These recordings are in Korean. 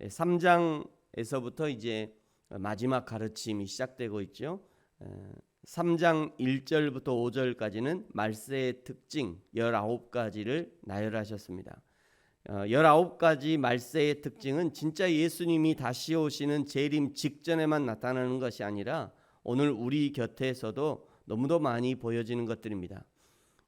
3장에서부터 이제 마지막 가르침이 시작되고 있죠. 3장 1절부터 5절까지는 말세의 특징 19가지를 나열하셨습니다. 19가지 말세의 특징은 진짜 예수님이 다시 오시는 재림 직전에만 나타나는 것이 아니라 오늘 우리 곁에서도 너무도 많이 보여지는 것들입니다.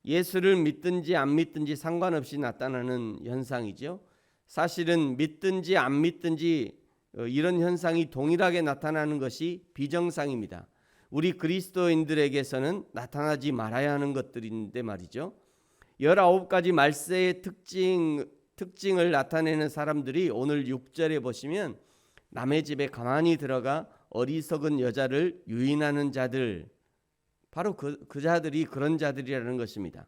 예수를 믿든지 안 믿든지 상관없이 나타나는 현상이죠. 사실은 믿든지 안 믿든지 이런 현상이 동일하게 나타나는 것이 비정상입니다. 우리 그리스도인들에게서는 나타나지 말아야 하는 것들인데 말이죠. 19가지 말세의 특징을 나타내는 사람들이 오늘 6절에 보시면 남의 집에 가만히 들어가 어리석은 여자를 유인하는 자들, 바로 그 자들이 그런 자들이라는 것입니다.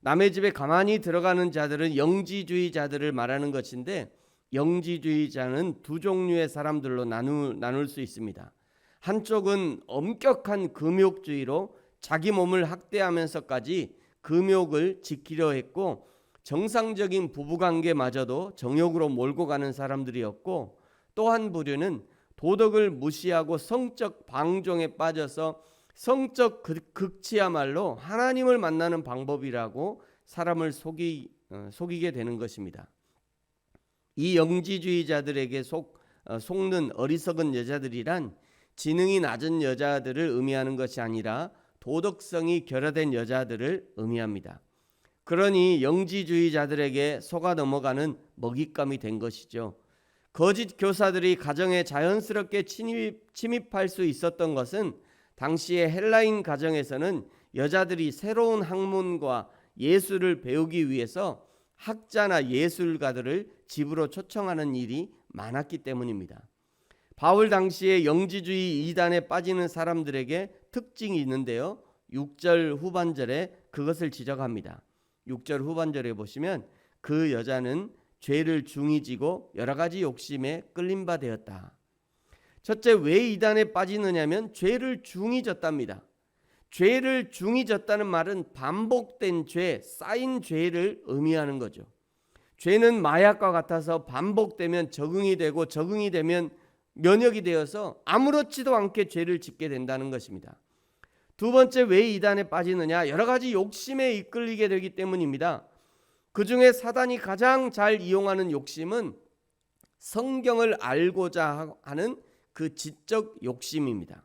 남의 집에 가만히 들어가는 자들은 영지주의자들을 말하는 것인데, 영지주의자는 두 종류의 사람들로 나눌 수 있습니다. 한쪽은 엄격한 금욕주의로 자기 몸을 학대하면서까지 금욕을 지키려 했고, 정상적인 부부관계마저도 정욕으로 몰고 가는 사람들이었고, 또 한 부류는 도덕을 무시하고 성적 방종에 빠져서 성적 극치야말로 하나님을 만나는 방법이라고 사람을 속이게 되는 것입니다. 이 영지주의자들에게 속는 어리석은 여자들이란 지능이 낮은 여자들을 의미하는 것이 아니라 도덕성이 결여된 여자들을 의미합니다. 그러니 영지주의자들에게 속아 넘어가는 먹잇감이 된 것이죠. 거짓 교사들이 가정에 자연스럽게 침입할 수 있었던 것은 당시의 헬라인 가정에서는 여자들이 새로운 학문과 예술을 배우기 위해서 학자나 예술가들을 집으로 초청하는 일이 많았기 때문입니다. 바울 당시에 영지주의 이단에 빠지는 사람들에게 특징이 있는데요. 6절 후반절에 그것을 지적합니다. 6절 후반절에 보시면 그 여자는 죄를 중히 지고 여러 가지 욕심에 끌린 바 되었다. 첫째, 왜 이단에 빠지느냐면 죄를 중히 졌답니다. 죄를 중히 졌다는 말은 반복된 죄, 쌓인 죄를 의미하는 거죠. 죄는 마약과 같아서 반복되면 적응이 되고 적응이 되면 면역이 되어서 아무렇지도 않게 죄를 짓게 된다는 것입니다. 두 번째, 왜 이단에 빠지느냐? 여러 가지 욕심에 이끌리게 되기 때문입니다. 그 중에 사단이 가장 잘 이용하는 욕심은 성경을 알고자 하는 그 지적 욕심입니다.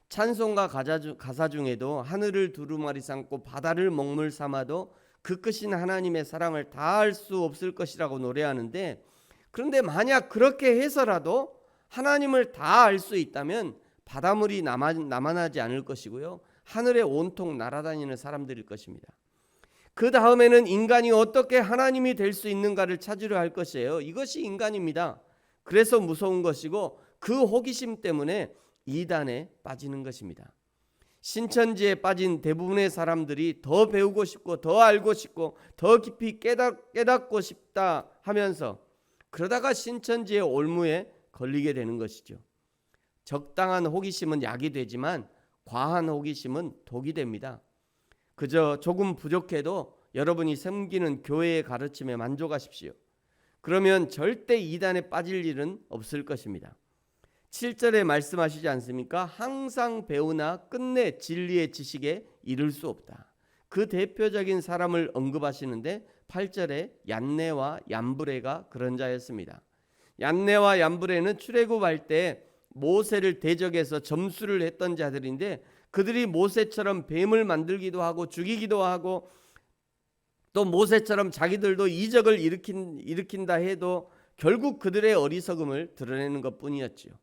찬송가 가사 중에도 하늘을 두루마리 삼고 바다를 먹물 삼아도 그 크신 하나님의 사랑을 다할 수 없을 것이라고 노래하는데, 그런데 만약 그렇게 해서라도 하나님을 다 알 수 있다면 바닷물이 남아나지 않을 것이고요, 하늘에 온통 날아다니는 사람들일 것입니다. 그 다음에는 인간이 어떻게 하나님이 될 수 있는가를 찾으려 할 것이에요. 이것이 인간입니다. 그래서 무서운 것이고 그 호기심 때문에 이단에 빠지는 것입니다. 신천지에 빠진 대부분의 사람들이 더 배우고 싶고 더 알고 싶고 더 깊이 깨닫고 싶다 하면서 그러다가 신천지의 올무에 걸리게 되는 것이죠. 적당한 호기심은 약이 되지만 과한 호기심은 독이 됩니다. 그저 조금 부족해도 여러분이 섬기는 교회의 가르침에 만족하십시오. 그러면 절대 이단에 빠질 일은 없을 것입니다. 7절에 말씀하시지 않습니까? 항상 배우나 끝내 진리의 지식에 이를 수 없다. 그 대표적인 사람을 언급하시는데 8절에 얀네와 얀브레가 그런 자였습니다. 얀네와 얀브레는 출애굽할 때 모세를 대적해서 점수를 했던 자들인데, 그들이 모세처럼 뱀을 만들기도 하고 죽이기도 하고 또 모세처럼 자기들도 이적을 일으킨다 해도 결국 그들의 어리석음을 드러내는 것뿐이었지요.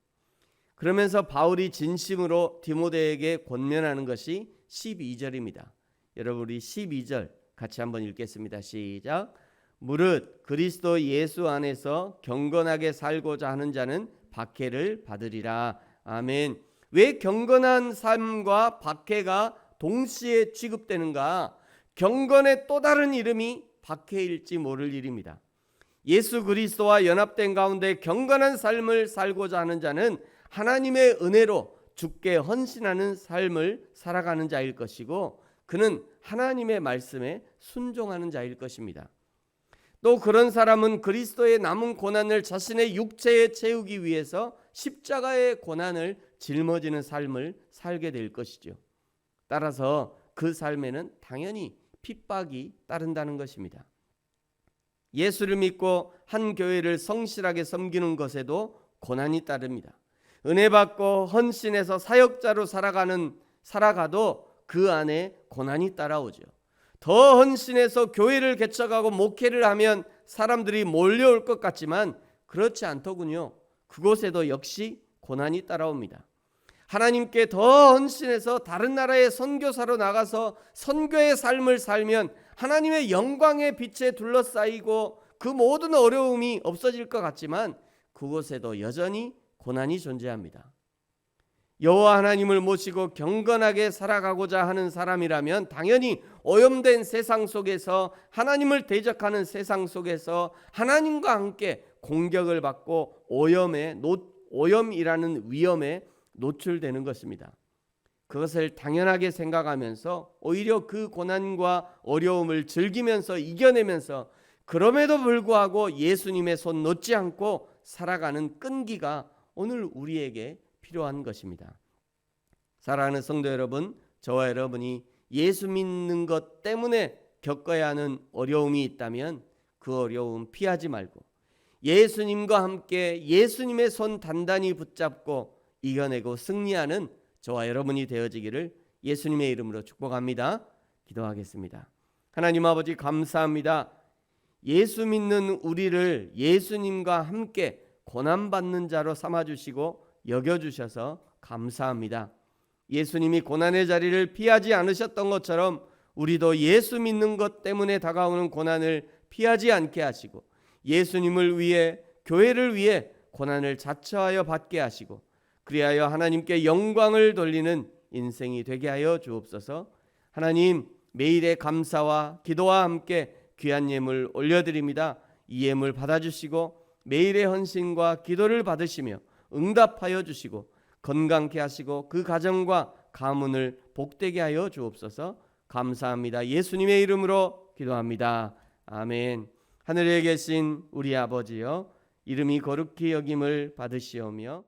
그러면서 바울이 진심으로 디모데에게 권면하는 것이 12절입니다. 여러분, 우리 12절 같이 한번 읽겠습니다. 시작. 무릇 그리스도 예수 안에서 경건하게 살고자 하는 자는 박해를 받으리라. 아멘. 왜 경건한 삶과 박해가 동시에 취급되는가? 경건의 또 다른 이름이 박해일지 모를 일입니다. 예수 그리스도와 연합된 가운데 경건한 삶을 살고자 하는 자는 하나님의 은혜로 주께 헌신하는 삶을 살아가는 자일 것이고, 그는 하나님의 말씀에 순종하는 자일 것입니다. 또 그런 사람은 그리스도의 남은 고난을 자신의 육체에 채우기 위해서 십자가의 고난을 짊어지는 삶을 살게 될 것이죠. 따라서 그 삶에는 당연히 핍박이 따른다는 것입니다. 예수를 믿고 한 교회를 성실하게 섬기는 것에도 고난이 따릅니다. 은혜 받고 헌신해서 사역자로 살아가도 그 안에 고난이 따라오죠. 더 헌신해서 교회를 개척하고 목회를 하면 사람들이 몰려올 것 같지만 그렇지 않더군요. 그곳에도 역시 고난이 따라옵니다. 하나님께 더 헌신해서 다른 나라의 선교사로 나가서 선교의 삶을 살면 하나님의 영광의 빛에 둘러싸이고 그 모든 어려움이 없어질 것 같지만 그곳에도 여전히 고난이 존재합니다. 여호와 하나님을 모시고 경건하게 살아가고자 하는 사람이라면 당연히 오염된 세상 속에서, 하나님을 대적하는 세상 속에서 하나님과 함께 공격을 받고 오염이라는 위험에 노출되는 것입니다. 그것을 당연하게 생각하면서 오히려 그 고난과 어려움을 즐기면서 이겨내면서 그럼에도 불구하고 예수님의 손 놓지 않고 살아가는 끈기가 오늘 우리에게 필요한 것입니다. 사랑하는 성도 여러분, 저와 여러분이 예수 믿는 것 때문에 겪어야 하는 어려움이 있다면 그 어려움 피하지 말고 예수님과 함께 예수님의 손 단단히 붙잡고 이겨내고 승리하는 저와 여러분이 되어지기를 예수님의 이름으로 축복합니다. 기도하겠습니다. 하나님 아버지, 감사합니다. 예수 믿는 우리를 예수님과 함께 고난받는 자로 삼아주시고 여겨주셔서 감사합니다. 예수님이 고난의 자리를 피하지 않으셨던 것처럼 우리도 예수 믿는 것 때문에 다가오는 고난을 피하지 않게 하시고 예수님을 위해, 교회를 위해 고난을 자처하여 받게 하시고 그리하여 하나님께 영광을 돌리는 인생이 되게 하여 주옵소서. 하나님, 매일의 감사와 기도와 함께 귀한 예물 올려드립니다. 이 예물 받아주시고 매일의 헌신과 기도를 받으시며 응답하여 주시고 건강케 하시고 그 가정과 가문을 복되게 하여 주옵소서. 감사합니다. 예수님의 이름으로 기도합니다. 아멘. 하늘에 계신 우리 아버지여, 이름이 거룩히 여김을 받으시오며